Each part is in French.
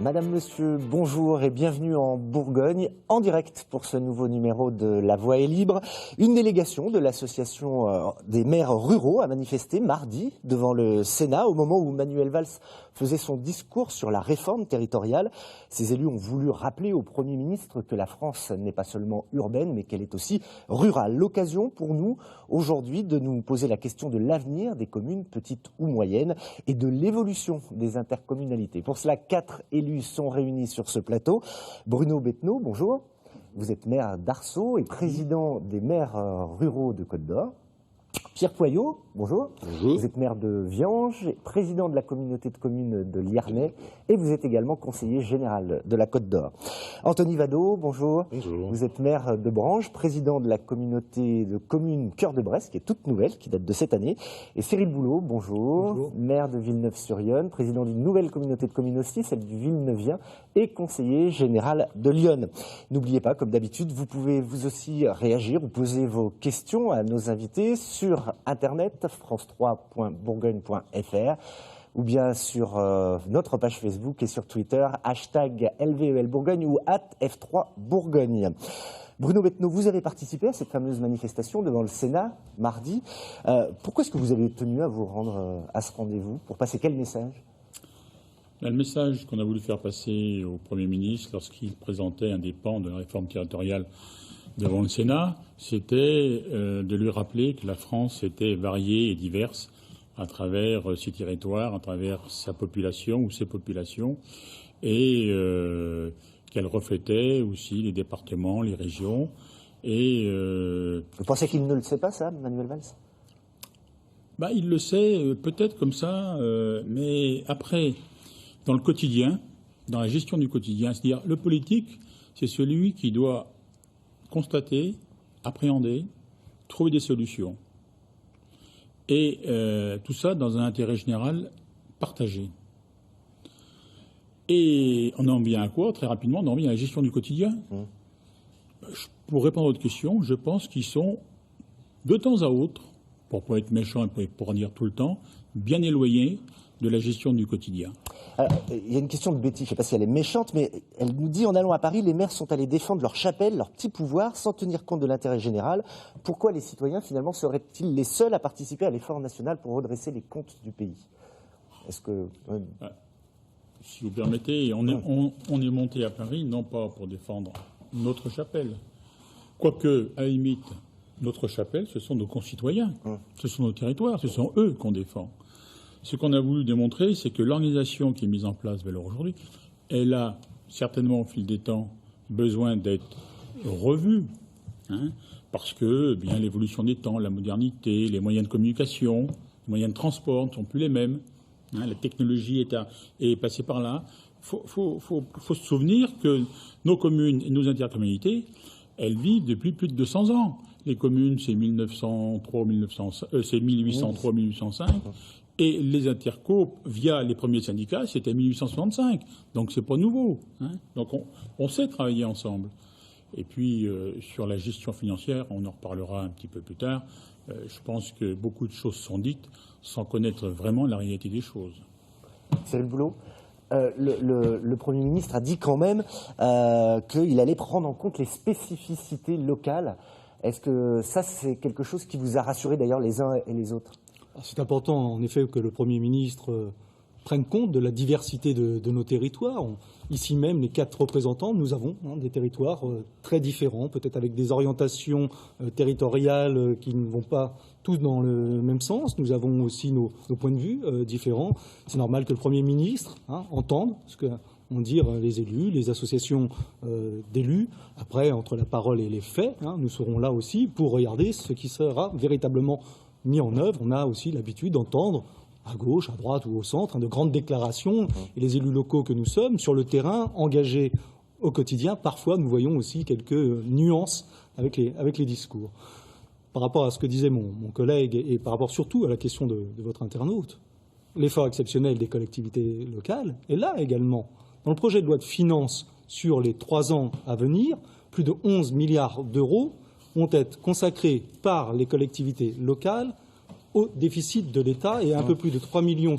Madame, Monsieur, bonjour et bienvenue en Bourgogne, en direct pour ce nouveau numéro de La Voix est libre. Une délégation de l'association des maires ruraux a manifesté mardi devant le Sénat au moment où Manuel Valls faisait son discours sur la réforme territoriale. Ces élus ont voulu rappeler au Premier ministre que la France n'est pas seulement urbaine, mais qu'elle est aussi rurale. L'occasion pour nous, aujourd'hui, de nous poser la question de l'avenir des communes, petites ou moyennes, et de l'évolution des intercommunalités. Pour cela, 4 élus sont réunis sur ce plateau. Bruno Bettenot, bonjour. Vous êtes maire d'Arceau et président des maires ruraux de Côte d'Or. Pierre Poyot, bonjour. Bonjour. Vous êtes maire de Viange, président de la communauté de communes de Liarnais et vous êtes également conseiller général de la Côte d'Or. Anthony Vado, bonjour. Bonjour. Vous êtes maire de Branches, président de la communauté de communes Cœur de Bresse, qui est toute nouvelle, qui date de cette année. Et Cyril Boulot, bonjour. Bonjour. Maire de Villeneuve-sur-Yonne, président d'une nouvelle communauté de communes aussi, celle du Villeneuviens, et conseiller général de Lyon. N'oubliez pas, comme d'habitude, vous pouvez vous aussi réagir ou poser vos questions à nos invités sur Internet, france3.bourgogne.fr ou bien sur notre page Facebook et sur Twitter, hashtag LVEL Bourgogne ou @F3 Bourgogne. Bruno Bettenot, vous avez participé à cette fameuse manifestation devant le Sénat mardi. Pourquoi est-ce que vous avez tenu à vous rendre à ce rendez-vous? Pour passer quel message? Le message qu'on a voulu faire passer au Premier ministre lorsqu'il présentait un des pans de la réforme territoriale devant le Sénat, c'était de lui rappeler que la France était variée et diverse à travers ses territoires, à travers sa population ou ses populations, et qu'elle reflétait aussi les départements, les régions. Et vous pensez qu'il ne le sait pas, ça, Manuel Valls? Il le sait, peut-être comme ça, mais après, dans le quotidien, dans la gestion du quotidien, c'est-à-dire le politique, c'est celui qui doit constater, appréhender, trouver des solutions. Et tout ça dans un intérêt général partagé. Et on en vient à quoi? Très rapidement, on en vient à la gestion du quotidien. Pour répondre à votre question, je pense qu'ils sont, de temps à autre, pour ne pas être méchant et pour en dire tout le temps, bien éloignés de la gestion du quotidien. Alors, il y a une question de Betty, je ne sais pas si elle est méchante, mais elle nous dit, en allant à Paris, les maires sont allés défendre leur chapelle, leur petit pouvoir, sans tenir compte de l'intérêt général. Pourquoi les citoyens, finalement, seraient-ils les seuls à participer à l'effort national pour redresser les comptes du pays? Est-ce que... Si vous permettez, on est monté à Paris, non pas pour défendre notre chapelle. Quoique, à la limite, notre chapelle, ce sont nos concitoyens, ce sont nos territoires, ce sont eux qu'on défend. Ce qu'on a voulu démontrer, c'est que l'organisation qui est mise en place aujourd'hui, elle a certainement au fil des temps besoin d'être revue, parce que l'évolution des temps, la modernité, les moyens de communication, les moyens de transport ne sont plus les mêmes. La technologie est passée par là. Il faut se souvenir que nos communes et nos intercommunalités, elles vivent depuis plus de 200 ans. Les communes, c'est 1803-1805. Et les intercos, via les premiers syndicats, c'était 1865. Donc c'est pas nouveau. Donc on sait travailler ensemble. Et puis sur la gestion financière, on en reparlera un petit peu plus tard. Je pense que beaucoup de choses sont dites sans connaître vraiment la réalité des choses. Cyril Boulot, le Premier ministre a dit quand même qu'il allait prendre en compte les spécificités locales. Est-ce que ça, c'est quelque chose qui vous a rassuré d'ailleurs les uns et les autres? C'est important, en effet, que le Premier ministre prenne compte de la diversité de nos territoires. Ici même, les 4 représentants, nous avons des territoires très différents, peut-être avec des orientations territoriales qui ne vont pas tous dans le même sens. Nous avons aussi nos points de vue différents. C'est normal que le Premier ministre entende ce qu'ont dit les élus, les associations d'élus. Après, entre la parole et les faits, nous serons là aussi pour regarder ce qui sera véritablement mis en œuvre. On a aussi l'habitude d'entendre à gauche, à droite ou au centre de grandes déclarations. Et les élus locaux que nous sommes, sur le terrain, engagés au quotidien, parfois nous voyons aussi quelques nuances avec les discours. Par rapport à ce que disait mon collègue et par rapport surtout à la question de votre internaute, l'effort exceptionnel des collectivités locales est là également. Dans le projet de loi de finances sur les 3 ans à venir, plus de 11 milliards d'euros vont être consacrés par les collectivités locales au déficit de l'État et un peu plus de 3,7 millions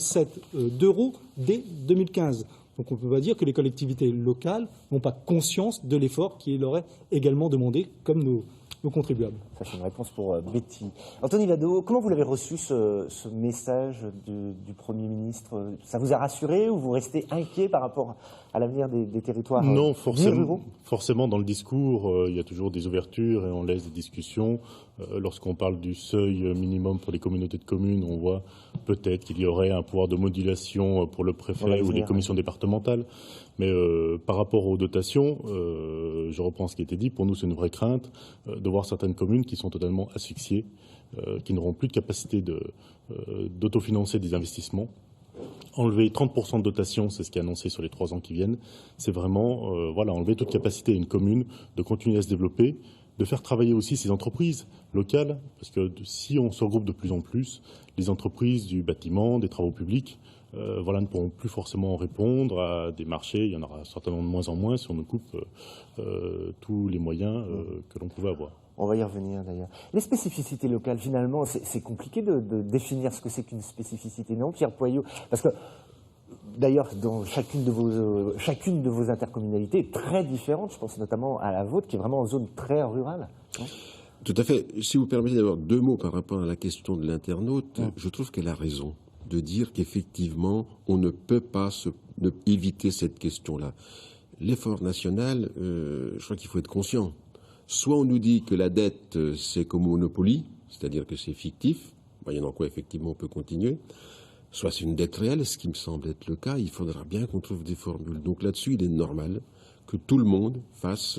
d'euros dès 2015. Donc on ne peut pas dire que les collectivités locales n'ont pas conscience de l'effort qui leur est également demandé, comme nos contribuables. Ça, c'est une réponse pour Betty. Anthony Vado, comment vous l'avez reçu, ce message du Premier ministre? Ça vous a rassuré ou vous restez inquiet par rapport à l'avenir des territoires Non, ruraux? forcément, dans le discours, il y a toujours des ouvertures et on laisse des discussions. Lorsqu'on parle du seuil minimum pour les communautés de communes, on voit peut-être qu'il y aurait un pouvoir de modulation pour le préfet ou les commissions départementales. Mais par rapport aux dotations, je reprends ce qui a été dit, pour nous c'est une vraie crainte de voir certaines communes qui sont totalement asphyxiées, qui n'auront plus de capacité d'autofinancer des investissements. Enlever 30% de dotation, c'est ce qui est annoncé sur les 3 ans qui viennent, c'est vraiment enlever toute capacité à une commune de continuer à se développer, de faire travailler aussi ces entreprises locales, parce que si on se regroupe de plus en plus, les entreprises du bâtiment, des travaux publics, ne pourront plus forcément répondre à des marchés. Il y en aura certainement de moins en moins si on nous coupe tous les moyens que l'on pouvait avoir. On va y revenir d'ailleurs. Les spécificités locales, finalement, c'est compliqué de définir ce que c'est qu'une spécificité, non, Pierre Poyot? Parce que, d'ailleurs, dans chacune de vos intercommunalités est très différente. Je pense notamment à la vôtre, qui est vraiment en zone très rurale. Tout à fait. Si vous permettez d'avoir 2 mots par rapport à la question de l'internaute, je trouve qu'elle a raison de dire qu'effectivement, on ne peut pas éviter cette question-là. L'effort national, je crois qu'il faut être conscient. Soit on nous dit que la dette, c'est comme Monopoly, c'est-à-dire que c'est fictif, moyennant quoi, effectivement, on peut continuer. Soit c'est une dette réelle, ce qui me semble être le cas. Il faudra bien qu'on trouve des formules. Donc là-dessus, il est normal que tout le monde fasse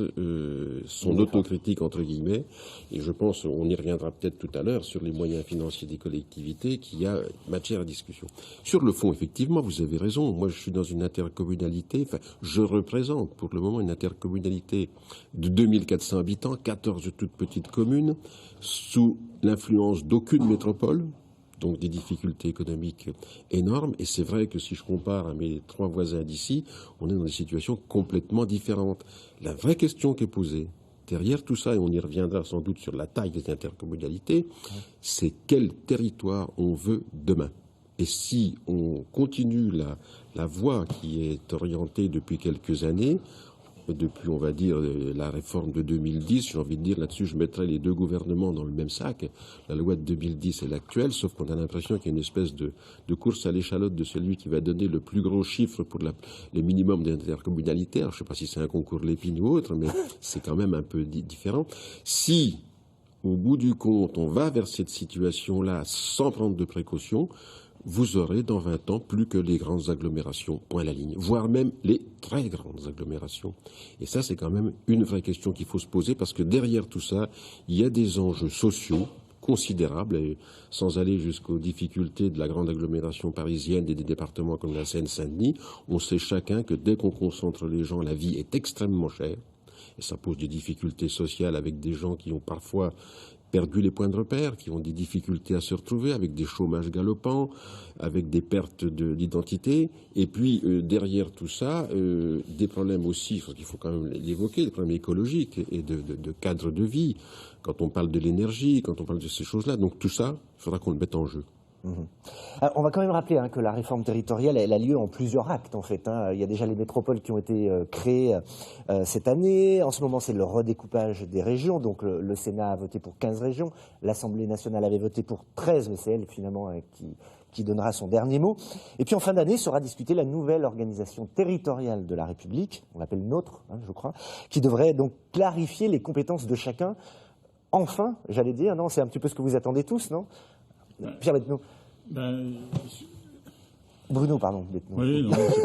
son autocritique, entre guillemets. Et je pense, on y reviendra peut-être tout à l'heure, sur les moyens financiers des collectivités, qu'il y a matière à discussion. Sur le fond, effectivement, vous avez raison. Moi, je suis dans une intercommunalité, je représente pour le moment une intercommunalité de 2400 habitants, 14 toutes petites communes, sous l'influence d'aucune métropole. Donc des difficultés économiques énormes. Et c'est vrai que si je compare à mes 3 voisins d'ici, on est dans des situations complètement différentes. La vraie question qui est posée derrière tout ça, et on y reviendra sans doute sur la taille des intercommunalités, c'est quel territoire on veut demain. Et si on continue la voie qui est orientée depuis quelques années, depuis, on va dire, la réforme de 2010, j'ai envie de dire, là-dessus, je mettrais les 2 gouvernements dans le même sac, la loi de 2010 et l'actuelle, sauf qu'on a l'impression qu'il y a une espèce de course à l'échalote de celui qui va donner le plus gros chiffre pour les minimums d'intercommunalité. Alors, je ne sais pas si c'est un concours Lépine ou autre, mais c'est quand même un peu différent. Si, au bout du compte, on va vers cette situation-là sans prendre de précautions, vous aurez dans 20 ans plus que les grandes agglomérations, point à la ligne, voire même les très grandes agglomérations. Et ça, c'est quand même une vraie question qu'il faut se poser, parce que derrière tout ça, il y a des enjeux sociaux considérables, et sans aller jusqu'aux difficultés de la grande agglomération parisienne et des départements comme la Seine-Saint-Denis, on sait chacun que dès qu'on concentre les gens, la vie est extrêmement chère, et ça pose des difficultés sociales avec des gens qui ont parfois perdu les points de repère, qui ont des difficultés à se retrouver, avec des chômages galopants, avec des pertes d'identité, et puis derrière tout ça, des problèmes aussi, parce qu'il faut quand même l'évoquer, des problèmes écologiques et de cadre de vie, quand on parle de l'énergie, quand on parle de ces choses-là. Donc tout ça, il faudra qu'on le mette en jeu. Alors, on va quand même rappeler que la réforme territoriale, elle a lieu en plusieurs actes, en fait. Il y a déjà les métropoles qui ont été créées cette année. En ce moment, c'est le redécoupage des régions. Donc, le Sénat a voté pour 15 régions. L'Assemblée nationale avait voté pour 13, mais c'est elle, finalement, qui donnera son dernier mot. Et puis, en fin d'année, sera discutée la nouvelle organisation territoriale de la République, on l'appelle NOTRe, je crois, qui devrait donc clarifier les compétences de chacun. Enfin, j'allais dire, non, c'est un petit peu ce que vous attendez tous, non ? Pierre Bettenot. Bruno, pardon. Bettenot. Oui, non, c'est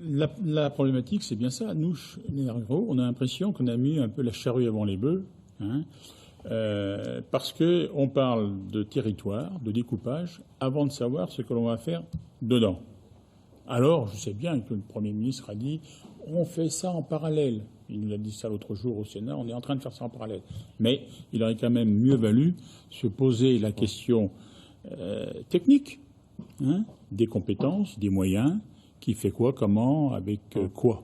pas la problématique, c'est bien ça. Nous, les ruraux, on a l'impression qu'on a mis un peu la charrue avant les bœufs, parce qu'on parle de territoire, de découpage, avant de savoir ce que l'on va faire dedans. Alors, je sais bien que le Premier ministre a dit on fait ça en parallèle. Il nous a dit ça l'autre jour au Sénat, on est en train de faire ça en parallèle. Mais il aurait quand même mieux valu se poser la question technique, des compétences, des moyens, qui fait quoi, comment, avec quoi.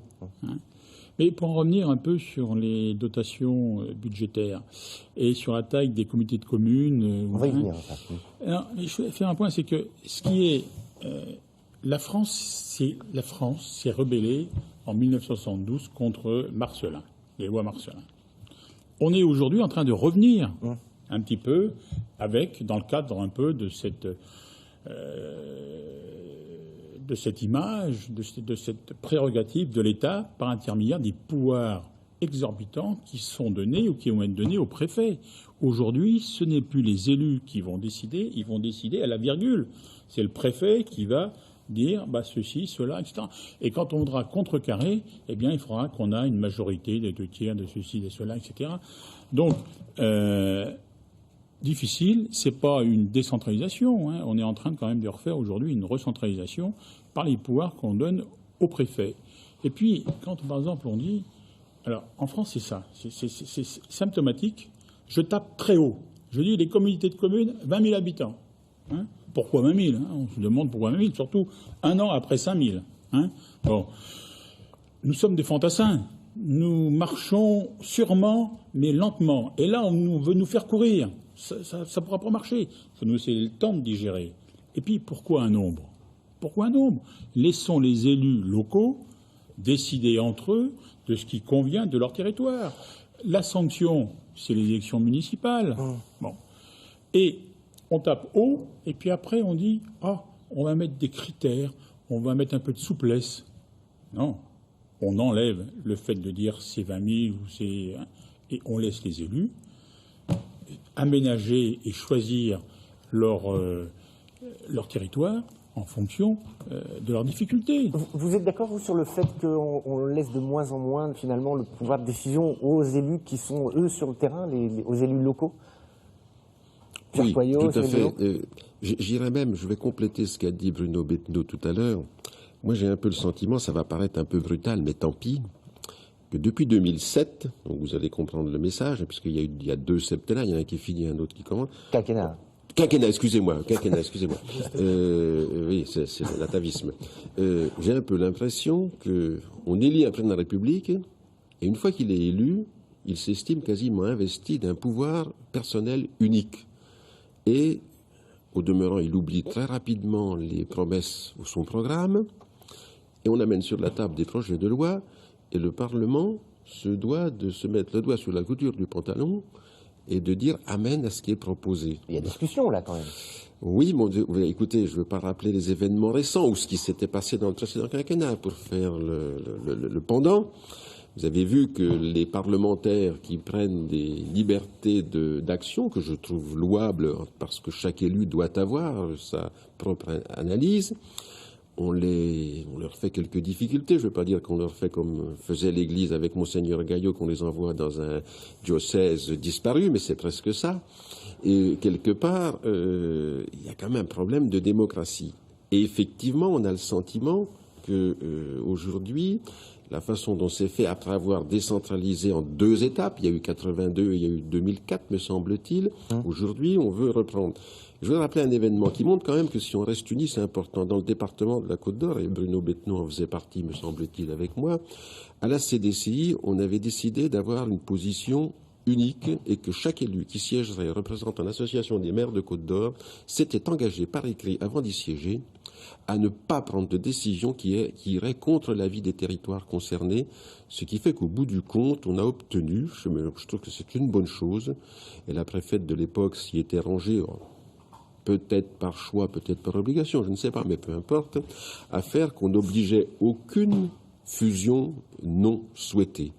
Mais pour en revenir un peu sur les dotations budgétaires et sur la taille des comités de communes... On va y venir. Alors, je vais faire un point, c'est que ce qui est... la France s'est rebellée en 1972 contre Marcellin, les lois Marcellin. On est aujourd'hui en train de revenir un petit peu dans le cadre un peu de cette image, de cette prérogative de l'État par intermédiaire des pouvoirs exorbitants qui sont donnés ou qui vont être donnés au préfet. Aujourd'hui, ce n'est plus les élus qui vont décider, ils vont décider à la virgule. C'est le préfet qui va dire ceci, cela, etc. Et quand on voudra contrecarrer, eh bien, il faudra qu'on ait une majorité des 2/3 de ceci, de cela, etc. Donc, difficile, c'est pas une décentralisation. On est en train quand même de refaire aujourd'hui une recentralisation par les pouvoirs qu'on donne au préfet. Et puis, quand par exemple on dit, alors en France c'est ça, c'est symptomatique. Je tape très haut. Je dis les communautés de communes, 20 000 habitants. Pourquoi 20 000 On se demande pourquoi 20 000, surtout un an après 5 000. Bon, nous sommes des fantassins. Nous marchons sûrement, mais lentement. Et là, on veut nous faire courir. Ça ne pourra pas marcher. Il faut nous laisser le temps de digérer. Et puis, pourquoi un nombre ? Pourquoi un nombre ? Laissons les élus locaux décider entre eux de ce qui convient de leur territoire. La sanction, c'est les élections municipales. Bon. Et on tape haut, et puis après, on dit on va mettre des critères, on va mettre un peu de souplesse. Non. On enlève le fait de dire c'est 20 000 ou c'est... Et on laisse les élus aménager et choisir leur territoire en fonction de leurs difficultés. Vous êtes d'accord, vous, sur le fait qu'on laisse de moins en moins, finalement, le pouvoir de décision aux élus qui sont, eux, sur le terrain, aux élus locaux ? Oui, tout à fait. J'irais même, je vais compléter ce qu'a dit Bruno Bettenot tout à l'heure. Moi, j'ai un peu le sentiment, ça va paraître un peu brutal, mais tant pis, que depuis 2007, donc vous allez comprendre le message, puisqu'il y a 2 septennats, il y en a un qui finit, un autre qui commence. Quinquennat, excusez-moi. Oui, c'est l'atavisme. J'ai un peu l'impression qu'on élit un président de la République, et une fois qu'il est élu, il s'estime quasiment investi d'un pouvoir personnel unique. Et, au demeurant, il oublie très rapidement les promesses ou son programme, et on amène sur la table des projets de loi, et le Parlement se doit de se mettre le doigt sur la couture du pantalon et de dire amen à ce qui est proposé. il y a discussion, là, quand même. Oui, mon Dieu. Écoutez, je ne veux pas rappeler les événements récents ou ce qui s'était passé dans le précédent quinquennat pour faire le pendant. Vous avez vu que les parlementaires qui prennent des libertés d'action, que je trouve louables parce que chaque élu doit avoir sa propre analyse, on leur fait quelques difficultés. Je ne veux pas dire qu'on leur fait comme faisait l'Église avec Monseigneur Gaillot, qu'on les envoie dans un diocèse disparu, mais c'est presque ça. Et quelque part, il y a quand même un problème de démocratie. Et effectivement, on a le sentiment que aujourd'hui, la façon dont c'est fait, après avoir décentralisé en 2 étapes, il y a eu 82 et il y a eu 2004, me semble-t-il, aujourd'hui, on veut reprendre. Je voudrais rappeler un événement qui montre quand même que si on reste unis, c'est important. Dans le département de la Côte-d'Or, et Bruno Bettenot en faisait partie, me semble-t-il, avec moi, à la CDCI, on avait décidé d'avoir une position unique et que chaque élu qui siégerait représentant l'association des maires de Côte-d'Or s'était engagé par écrit avant d'y siéger à ne pas prendre de décision qui irait contre l'avis des territoires concernés, ce qui fait qu'au bout du compte, on a obtenu, je trouve que c'est une bonne chose, et la préfète de l'époque s'y était rangée, peut-être par choix, peut-être par obligation, je ne sais pas, mais peu importe, à faire qu'on n'obligeait aucune fusion non souhaitée.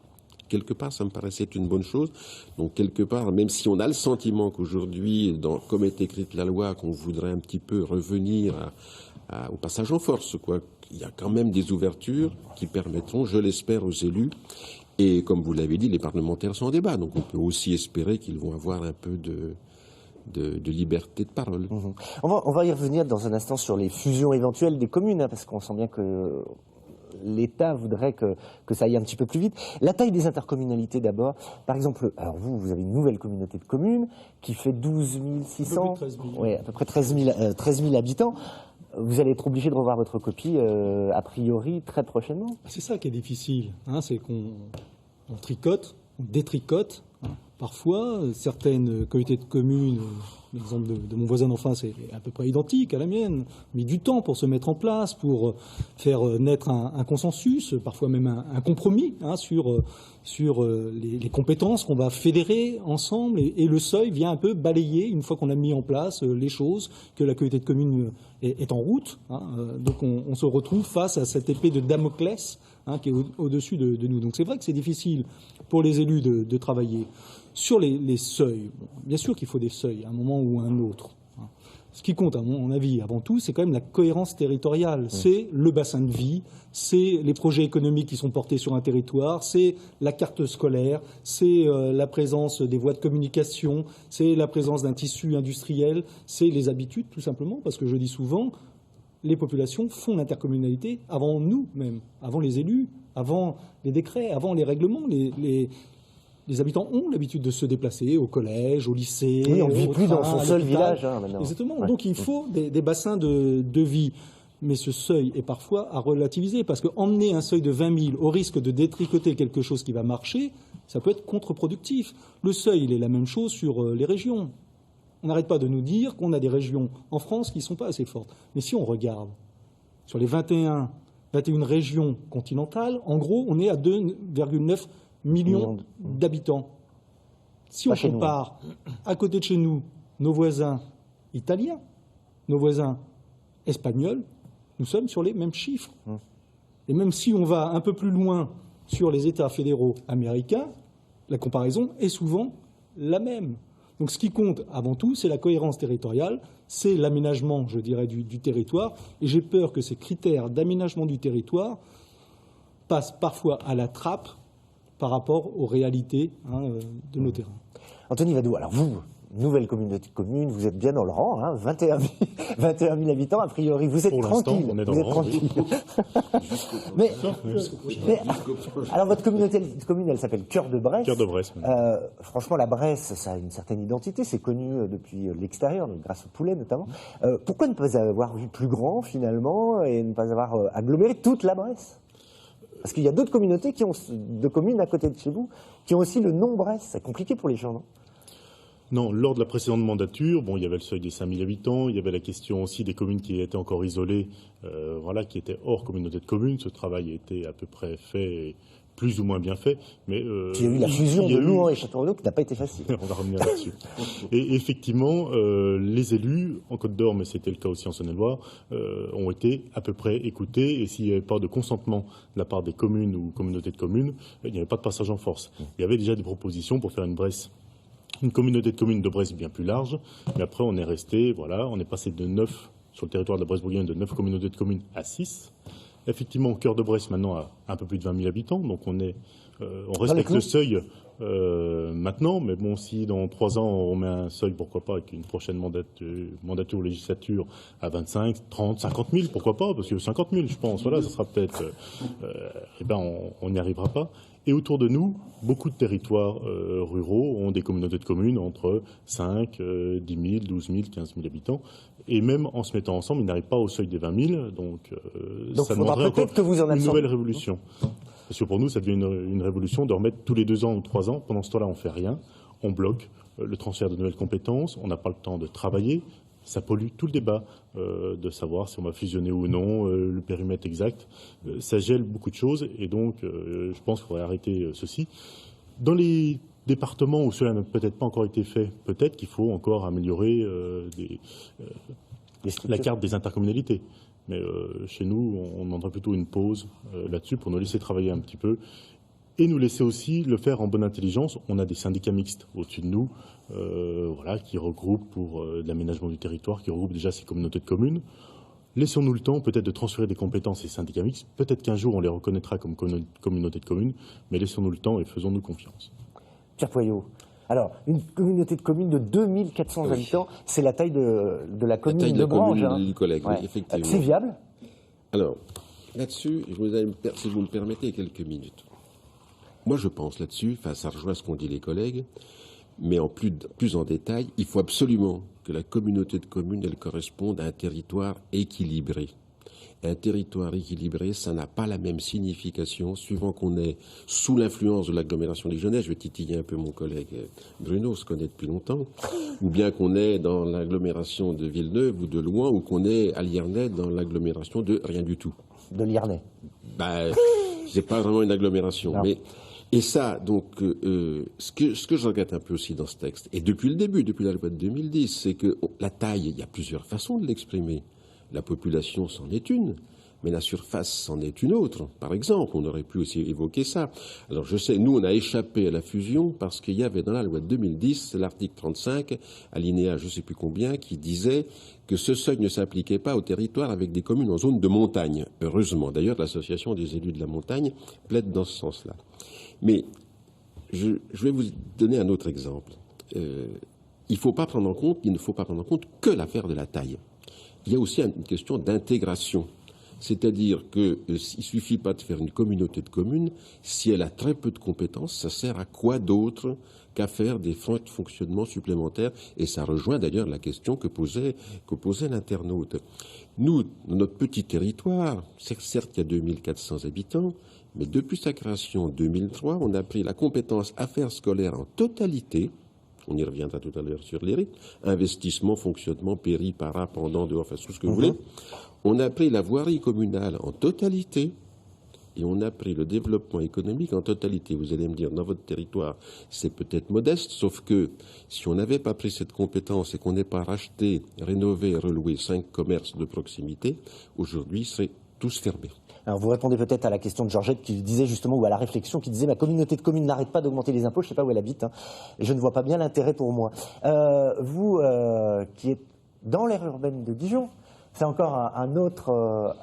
Quelque part, ça me paraissait une bonne chose. Donc, quelque part, même si on a le sentiment qu'aujourd'hui, comme est écrite la loi, qu'on voudrait un petit peu revenir au passage en force, quoi, il y a quand même des ouvertures qui permettront, je l'espère, aux élus. Et comme vous l'avez dit, les parlementaires sont en débat. Donc, on peut aussi espérer qu'ils vont avoir un peu de liberté de parole. On va y revenir dans un instant sur les fusions éventuelles des communes, parce qu'on sent bien que l'État voudrait que ça aille un petit peu plus vite. La taille des intercommunalités d'abord. Par exemple, alors vous avez une nouvelle communauté de communes qui fait 12 600, à peu près 13 000 habitants. Vous allez être obligé de revoir votre copie, a priori, très prochainement. C'est ça qui est difficile, hein, c'est qu'on tricote, on détricote. Hein. Parfois, certaines communautés de communes, l'exemple de mon voisin d'en face est à peu près identique à la mienne, mais du temps pour se mettre en place, pour faire naître un consensus, parfois même un compromis hein, sur les compétences qu'on va fédérer ensemble. Et le seuil vient un peu balayer, une fois qu'on a mis en place les choses, que la communauté de communes est en route. Hein. Donc on se retrouve face à cette épée de Damoclès hein, qui est au-dessus de nous. Donc c'est vrai que c'est difficile pour les élus de travailler. Sur les seuils, bon, bien sûr qu'il faut des seuils à un moment ou à un autre. Hein. Ce qui compte, à mon avis, avant tout, c'est quand même la cohérence territoriale. C'est le bassin de vie, c'est les projets économiques qui sont portés sur un territoire, c'est la carte scolaire, c'est la présence des voies de communication, c'est la présence d'un tissu industriel, c'est les habitudes, tout simplement, parce que je dis souvent, les populations font l'intercommunalité avant nous même, avant les élus, avant les décrets, avant les règlements. Les habitants ont l'habitude de se déplacer au collège, au lycée. Oui, on ne vit plus dans son seul l'hôpital. village hein, maintenant. Exactement. Ouais. Donc il faut des bassins de vie. Mais ce seuil est parfois à relativiser, parce qu'emmener un seuil de 20 000 au risque de détricoter quelque chose qui va marcher, ça peut être contre-productif. Le seuil, il est la même chose sur les régions. On n'arrête pas de nous dire qu'on a des régions en France qui ne sont pas assez fortes. Mais si on regarde sur les 21 régions continentales, en gros, on est à 2,9 millions d'habitants. Si on compare à côté de chez nous nos voisins italiens, nos voisins espagnols, nous sommes sur les mêmes chiffres. Et même si on va un peu plus loin sur les États fédéraux américains, la comparaison est souvent la même. Donc ce qui compte avant tout, c'est la cohérence territoriale, c'est l'aménagement, je dirais, du territoire. Et j'ai peur que ces critères d'aménagement du territoire passent parfois à la trappe par rapport aux réalités de nos terrains. Anthony Vadou, alors vous, nouvelle communauté de communes, vous êtes bien dans le rang, hein, 21 000 habitants, a priori, vous êtes Pour tranquille. on est dans vous le êtes rang, tranquille. mais, alors votre communauté de communes, elle s'appelle Cœur de Bresse. Cœur de Bresse. Franchement, la Bresse, ça a une certaine identité, c'est connu depuis l'extérieur, grâce au poulet notamment. Pourquoi ne pas avoir vu plus grand finalement et ne pas avoir aggloméré toute la Bresse? Parce qu'il y a d'autres communautés de communes à côté de chez vous qui ont aussi le nom Bresse. C'est compliqué pour les gens, non? Non, lors de la précédente mandature, bon, il y avait le seuil des 5 000 habitants, il y avait la question aussi des communes qui étaient encore isolées, qui étaient hors communauté de communes. Ce travail a été à peu près fait, plus ou moins bien fait. Mais il y a eu la fusion de Louhans et Château-Renaud qui n'a pas été facile. On va revenir là-dessus. Et effectivement, les élus, en Côte-d'Or, mais c'était le cas aussi en Saône-et-Loire, ont été à peu près écoutés. Et s'il n'y avait pas de consentement de la part des communes ou communautés de communes, il n'y avait pas de passage en force. Il y avait déjà des propositions pour faire une communauté de communes de Bresse bien plus large. Mais après, on est resté, on est passé de 9 sur le territoire de la Bresse-Bourguignonne, de 9 communautés de communes à 6. Effectivement, au cœur de Bresse, maintenant, a un peu plus de 20 000 habitants. Donc, on respecte le seuil maintenant. Mais bon, si dans 3 ans, on met un seuil, pourquoi pas, avec une prochaine mandature ou législature à 25, 30, 50 000, pourquoi pas? Parce que 50 000, je pense, ça sera peut-être... on n'y arrivera pas. Et autour de nous, beaucoup de territoires ruraux ont des communautés de communes entre 5, 10 000, 12 000, 15 000 habitants. Et même en se mettant ensemble, ils n'arrivent pas au seuil des 20 000. Donc ça demanderait encore que vous en une nouvelle révolution. Parce que pour nous, ça devient une révolution de remettre tous les 2 ans ou 3 ans. Pendant ce temps-là, on ne fait rien. On bloque le transfert de nouvelles compétences. On n'a pas le temps de travailler. Ça pollue tout le débat de savoir si on va fusionner ou non, le périmètre exact. Ça gèle beaucoup de choses et donc je pense qu'il faudrait arrêter ceci. Dans les départements où cela n'a peut-être pas encore été fait, peut-être qu'il faut encore améliorer la carte des intercommunalités. Mais chez nous, on demanderait plutôt une pause là-dessus pour nous laisser travailler un petit peu. Et nous laisser aussi le faire en bonne intelligence. On a des syndicats mixtes au-dessus de nous, qui regroupent pour l'aménagement du territoire, qui regroupent déjà ces communautés de communes. Laissons-nous le temps peut-être de transférer des compétences ces syndicats mixtes. Peut-être qu'un jour on les reconnaîtra comme communauté de communes, mais laissons-nous le temps et faisons-nous confiance. Pierre Poyot, alors une communauté de communes de 2400 habitants, c'est la taille de la commune de Granges. Du collègue, oui, effectivement. C'est viable? Alors, là-dessus, si vous me permettez quelques minutes. Moi, je pense là-dessus, ça rejoint ce qu'ont dit les collègues, mais plus en détail, il faut absolument que la communauté de communes, elle corresponde à un territoire équilibré. Un territoire équilibré, ça n'a pas la même signification suivant qu'on est sous l'influence de l'agglomération lyonnaise. Je vais titiller un peu mon collègue Bruno, on se connaît depuis longtemps. Ou bien qu'on est dans l'agglomération de Villeneuve ou de Louhans, ou qu'on est à Liernay dans l'agglomération de rien du tout. De Liernay. C'est pas vraiment une agglomération. Non. Mais, et ça, donc, ce que je regrette un peu aussi dans ce texte, et depuis le début, depuis la loi de 2010, c'est que la taille, il y a plusieurs façons de l'exprimer. La population, c'en est une, mais la surface, c'en est une autre. Par exemple, on aurait pu aussi évoquer ça. Alors, je sais, nous, on a échappé à la fusion parce qu'il y avait dans la loi de 2010, l'article 35, alinéa je ne sais plus combien, qui disait que ce seuil ne s'appliquait pas aux territoires avec des communes en zone de montagne. Heureusement. D'ailleurs, l'association des élus de la montagne plaide dans ce sens-là. Mais je vais vous donner un autre exemple. Il ne faut pas prendre en compte que l'affaire de la taille. Il y a aussi une question d'intégration. C'est-à-dire qu'il ne suffit pas de faire une communauté de communes. Si elle a très peu de compétences, ça sert à quoi d'autre qu'à faire des fonctionnements supplémentaires? Et ça rejoint d'ailleurs la question que posait l'internaute. Nous, dans notre petit territoire, certes il y a 2400 habitants, mais depuis sa création en 2003, on a pris la compétence affaires scolaires en totalité. On y reviendra tout à l'heure sur les rythmes. Investissement, fonctionnement, péri, para, pendant, dehors, enfin tout ce que vous voulez. On a pris la voirie communale en totalité et on a pris le développement économique en totalité. Vous allez me dire, dans votre territoire, c'est peut-être modeste, sauf que si on n'avait pas pris cette compétence et qu'on n'ait pas racheté, rénové, reloué 5 commerces de proximité, aujourd'hui, ils seraient tous fermés. Alors vous répondez peut-être à la question de Georgette qui disait justement, ou à la réflexion qui disait, ma communauté de communes n'arrête pas d'augmenter les impôts, je ne sais pas où elle habite, et je ne vois pas bien l'intérêt pour moi. Vous, qui êtes dans l'aire urbaine de Dijon, c'est encore une autre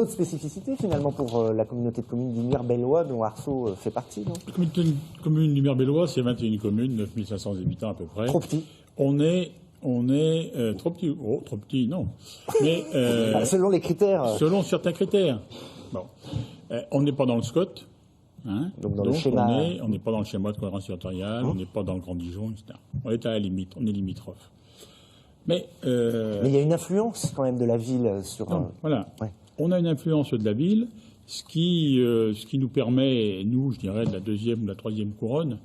spécificité finalement pour la communauté de communes du Mirbellois dont Arceau fait partie, non? La communauté de communes du Mirbellois, c'est 21 communes, 9500 habitants à peu près. Trop petit. On est trop petit. Oh, trop petit, non. Mais selon les critères. Selon certains critères. Bon, on n'est pas dans le SCOT. Hein, donc dans le schéma. On n'est pas dans le schéma de cohérence territoriale. On n'est pas dans le Grand Dijon, etc. On est à la limite. On est limitrophe. Mais il y a une influence quand même de la ville sur. Non, voilà. Ouais. On a une influence de la ville, ce qui nous permet, nous, je dirais, de la deuxième ou la troisième couronne,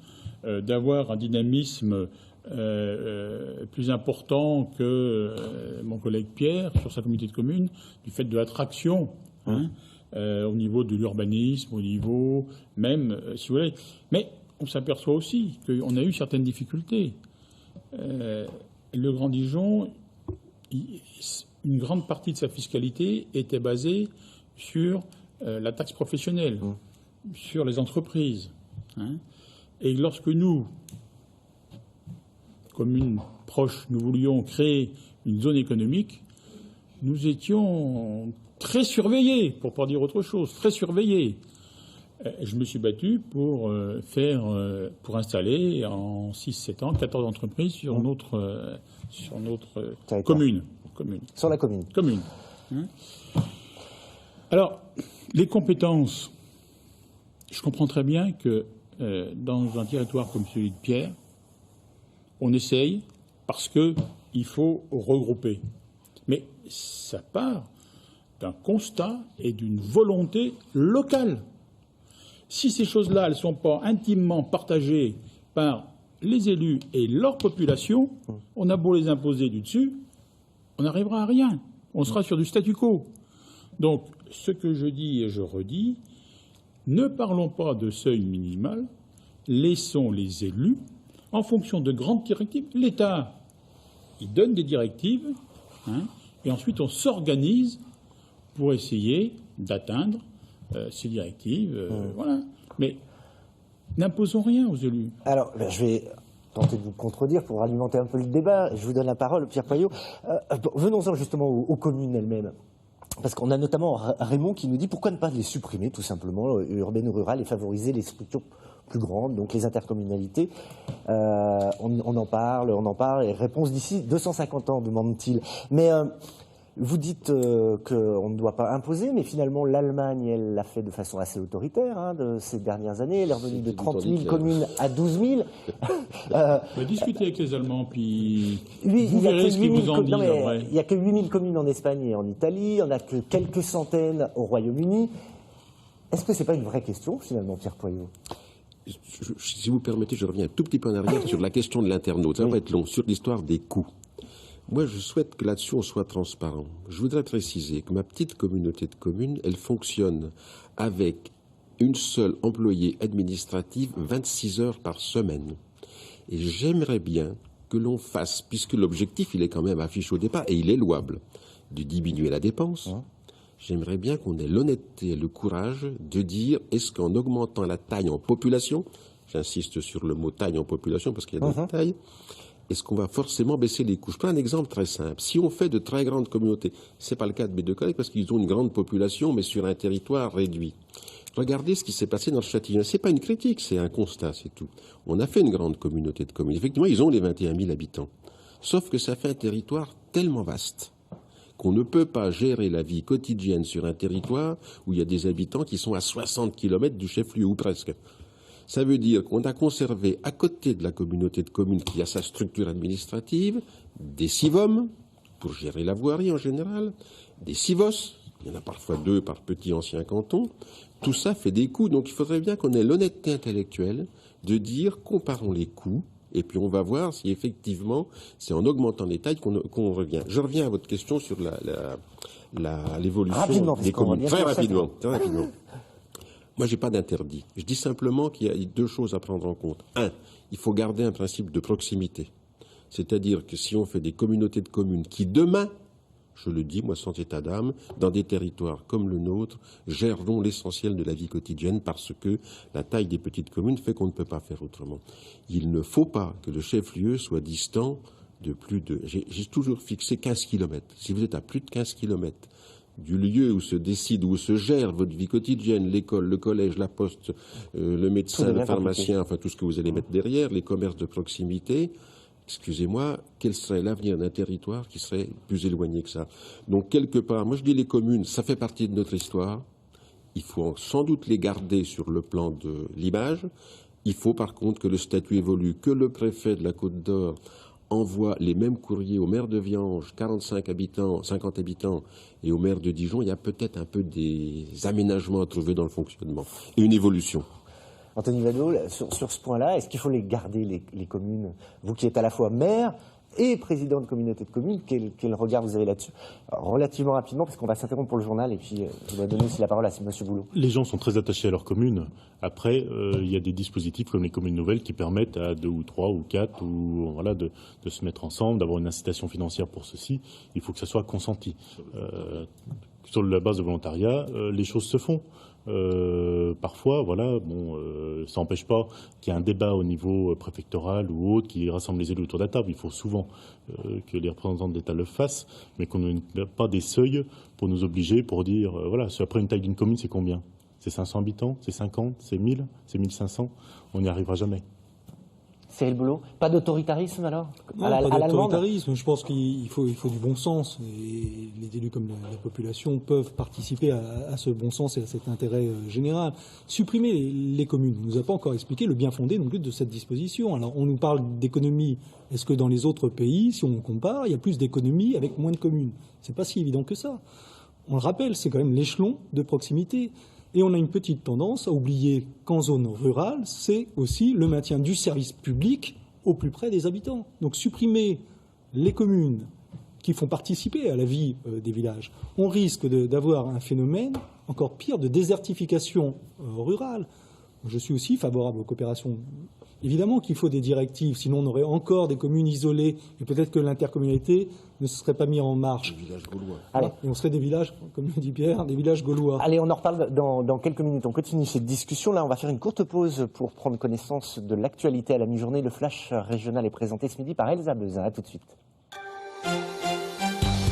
d'avoir un dynamisme plus important que mon collègue Pierre sur sa communauté de communes, du fait de l'attraction, au niveau de l'urbanisme, au niveau même, si vous voulez. Mais on s'aperçoit aussi qu'on a eu certaines difficultés. Le Grand Dijon, une grande partie de sa fiscalité était basée sur la taxe professionnelle, sur les entreprises. Et lorsque nous, communes proches, nous voulions créer une zone économique, nous étions très surveillés, pour ne pas dire autre chose, très surveillés. Je me suis battu pour installer en 6-7 ans 14 entreprises sur notre commune. Sur la commune. Alors, les compétences, je comprends très bien que dans un territoire comme celui de Pierre, on essaye parce qu'il faut regrouper. Mais ça part d'un constat et d'une volonté locale. Si ces choses-là, elles ne sont pas intimement partagées par les élus et leur population, on a beau les imposer du dessus, on n'arrivera à rien. On sera sur du statu quo. Donc, ce que je dis et je redis, ne parlons pas de seuil minimal, laissons les élus, en fonction de grandes directives. L'État, il donne des directives, et ensuite on s'organise pour essayer d'atteindre ces directives. Voilà. Mais n'imposons rien aux élus. Alors, je vais tenter de vous contredire pour alimenter un peu le débat. Je vous donne la parole, Pierre Poyot. Venons-en justement aux communes elles-mêmes. Parce qu'on a notamment Raymond qui nous dit pourquoi ne pas les supprimer, tout simplement, urbaines ou rurales, et favoriser les structures plus grandes, donc les intercommunalités. On en parle, et réponse d'ici 250 ans, demande-t-il. Mais Vous dites qu'on ne doit pas imposer, mais finalement l'Allemagne, elle l'a fait de façon assez autoritaire de ces dernières années. Elle est revenue de 30 000 communes à 12 000. Discutez avec les Allemands, puis Oui, vous verrez ce qu'ils vous en disent. il n'y a que 8 000 communes en Espagne et en Italie, on n'a que quelques centaines au Royaume-Uni. Est-ce que ce n'est pas une vraie question, finalement, Pierre Poyot? Si vous permettez, je reviens un tout petit peu en arrière sur la question de l'internaute. Ça va pas être long, sur l'histoire des coûts. Moi, je souhaite que là-dessus, on soit transparent. Je voudrais préciser que ma petite communauté de communes, elle fonctionne avec une seule employée administrative 26 heures par semaine. Et j'aimerais bien que l'on fasse, puisque l'objectif, il est quand même affiché au départ, et il est louable, de diminuer la dépense. J'aimerais bien qu'on ait l'honnêteté et le courage de dire, est-ce qu'en augmentant la taille en population, j'insiste sur le mot taille en population parce qu'il y a d'autres tailles, est-ce qu'on va forcément baisser les coûts? Je prends un exemple très simple. Si on fait de très grandes communautés, ce n'est pas le cas de mes deux collègues parce qu'ils ont une grande population mais sur un territoire réduit. Regardez ce qui s'est passé dans le Châtillon. Ce n'est pas une critique, c'est un constat, c'est tout. On a fait une grande communauté de communes. Effectivement, ils ont les 21 000 habitants. Sauf que ça fait un territoire tellement vaste qu'on ne peut pas gérer la vie quotidienne sur un territoire où il y a des habitants qui sont à 60 km du chef-lieu ou presque. Ça veut dire qu'on a conservé, à côté de la communauté de communes qui a sa structure administrative, des CIVOM, pour gérer la voirie en général, des CIVOS, il y en a parfois 2 par petit ancien canton. Tout ça fait des coûts, donc il faudrait bien qu'on ait l'honnêteté intellectuelle de dire, comparons les coûts, et puis on va voir si effectivement, c'est en augmentant les tailles qu'on revient. Je reviens à votre question sur l'évolution des communes. Très rapidement. Moi, j'ai pas d'interdit. Je dis simplement qu'il y a 2 choses à prendre en compte. 1, il faut garder un principe de proximité. C'est-à-dire que si on fait des communautés de communes qui, demain, je le dis, moi, sans état d'âme, dans des territoires comme le nôtre, géreront l'essentiel de la vie quotidienne parce que la taille des petites communes fait qu'on ne peut pas faire autrement. Il ne faut pas que le chef-lieu soit distant de plus de... J'ai toujours fixé 15 km. Si vous êtes à plus de 15 km du lieu où se décide, où se gère votre vie quotidienne, l'école, le collège, la poste, le médecin, le pharmacien, enfin tout ce que vous allez mettre derrière, les commerces de proximité, excusez-moi, quel serait l'avenir d'un territoire qui serait plus éloigné que ça? Donc quelque part, moi je dis les communes, ça fait partie de notre histoire, il faut sans doute les garder sur le plan de l'image, il faut par contre que le statut évolue, que le préfet de la Côte d'Or envoie les mêmes courriers au maire de Viange, 45 habitants, 50 habitants, et au maire de Dijon, il y a peut-être un peu des aménagements à trouver dans le fonctionnement et une évolution. Anthony Vadot, sur ce point-là, est-ce qu'il faut les garder, les communes? Vous qui êtes à la fois maire et président de communauté de communes, quel regard vous avez là-dessus? Relativement rapidement, parce qu'on va s'interrompre pour le journal, et puis je vais donner aussi la parole à M. Boulot. Les gens sont très attachés à leur commune. Après, il y a des dispositifs comme les communes nouvelles qui permettent à 2 ou 3 ou 4 ou, voilà, de se mettre ensemble, d'avoir une incitation financière pour ceci. Il faut que ça soit consenti. Sur la base de volontariat, les choses se font. Parfois, voilà, ça n'empêche pas qu'il y ait un débat au niveau préfectoral ou autre qui rassemble les élus autour de la table. Il faut souvent que les représentants de l'État le fassent, mais qu'on n'ait pas des seuils pour nous obliger, pour dire, voilà, après une taille d'une commune, c'est combien? C'est 500 habitants? C'est 50? C'est 1000? C'est 1500? On n'y arrivera jamais. Cyril Boulot, pas d'autoritarisme alors? Non, pas d'autoritarisme. Je pense qu'il faut du bon sens. Et les élus comme la population peuvent participer à ce bon sens et à cet intérêt général. Supprimer les communes, on ne nous a pas encore expliqué le bien fondé non plus de cette disposition. Alors on nous parle d'économie. Est-ce que dans les autres pays, si on compare, il y a plus d'économies avec moins de communes? C'est pas si évident que ça. On le rappelle, c'est quand même l'échelon de proximité. Et on a une petite tendance à oublier qu'en zone rurale, c'est aussi le maintien du service public au plus près des habitants. Donc supprimer les communes qui font participer à la vie des villages, on risque d'avoir un phénomène encore pire de désertification rurale. Je suis aussi favorable aux coopérations. Évidemment qu'il faut des directives, sinon on aurait encore des communes isolées et peut-être que l'intercommunalité ne se serait pas mise en marche. Des villages gaulois. Allez. Et on serait des villages, comme le dit Pierre, des villages gaulois. Allez, on en reparle dans quelques minutes. On continue cette discussion. Là, on va faire une courte pause pour prendre connaissance de l'actualité à la mi-journée. Le flash régional est présenté ce midi par Elsa Bezin. À tout de suite.